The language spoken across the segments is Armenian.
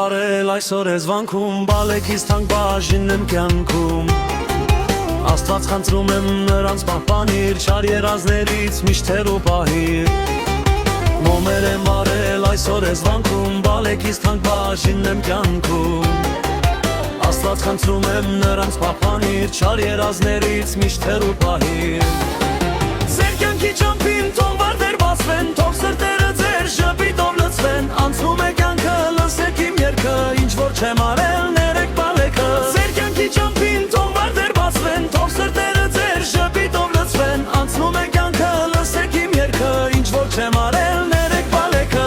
արել այսօր ես վանքում, բալեքից թանկ բաժին եմ կյանքում։ Աստված խնդրում եմ նրանց պահպանիր, չար երազներից միշտ հեռու պահիր։ Մոմեր եմ արել այսօր ես վանքում, բալեքից թանկ բաժին եմ կյանքում։ Աստված խնդրում եմ նրանց պահպանիր, չար երազներից միշտ հեռու պահիր։ Ձեր կյանքի ճամփին թող վարդեր բացվեն, թող սրտերը ձեր շփիտով լցվեն, անցնում է կյանքը, լսեք իմ երգը, ինչ որ չեմ արել, ներեք բալեքը։ Ձեր կյանքի ճամփին թող վարդեր բացվեն, թող սրտերը ձեր շփիտով լցվեն, անցնում է կյանքը, լսեք իմ երգը, ինչ որ չեմ արել, ներեք բալեքը։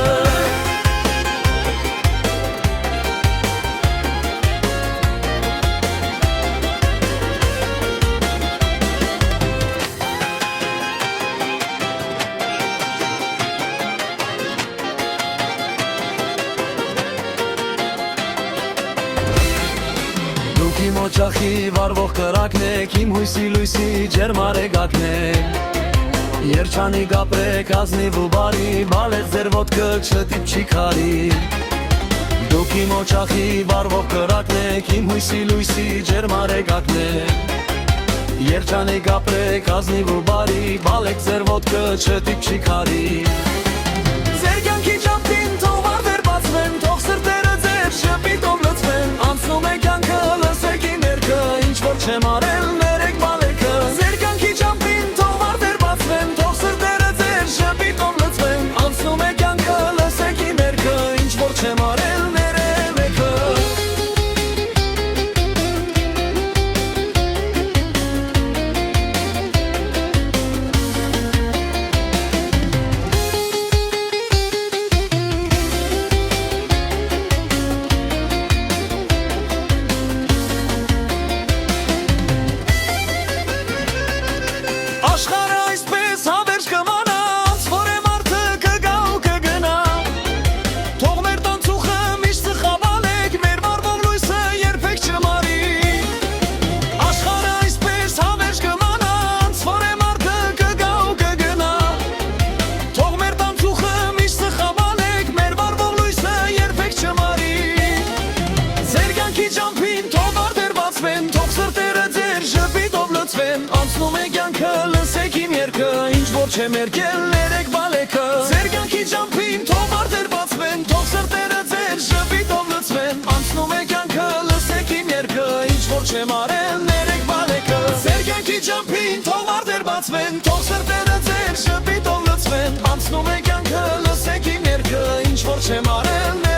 Իմ օջախի վառվող կրակն եք, իմ հույսի լույսի ջերմ արեգակն եք։ Երջանիկ ապրեք ազնիվ ու բարի, բալեց ձեր ոտքը չտիպչի քարի։ Դուք իմ օջախի վառվող կրակն եք, իմ հույսի լույսի ջերմ արեգակն եք։ Երջանիկ ապրեք ազնիվ ու բարի, բալեք ձեր ոտքը չտիպչի քարի։ Ձեր կյանքի ճամփին թող վարդեր բացվեն, թող սրտերը ձեր շփիտով լցվեն, անցնում է կյանքը, չեմ արել, ներեք բալեքը։ Ձեր կյանքի ճամփին թող վարդեր բացվեն, թող սրտերը ձեր շփիտով լցվեն, անցնում է կյանքը, լսեք իմ երգը, ինչ որ չեմ արել, ներեք։ Աշխարհը այսպես հավերժ կմնա, որ է մարդը կգա ու կգնա։ Թող մեր տանցուղը միշտ սխավալեք, մեր վառվող լույսը երբեք չմարի։ Աշխարհը այսպես հավերժ կմնա, որ է մարդը կգա ու կգնա։ Թող մեր տանցուղը միշտ սխավալեք, մեր վառվող լույսը երբեք չմարի։ Ձեր կյանքի ճամփին թող վարդեր բացվեն, թող սրտերը ձեր շփիտով լցվեն, անցնում է կյանքը, լսեք իմ երգը, ինչ որ չեմ երգել, ներեք բալեքը։ Ձեր կյանքի ճամփին թող վարդեր բացվեն, թող սրտերը ձեր շփիտով լցվեն, անցնում է կյանքը, լսեք իմ երգը, ինչ որ չեմ արել, ներեք բալեքը։ Ձեր կյանքի ճամփին թող վարդեր բացվեն, թող սրտերը ձեր շփիտով լցվեն, անցնում է կյանքը, լսեք իմ երգը, ինչ որ չեմ արել,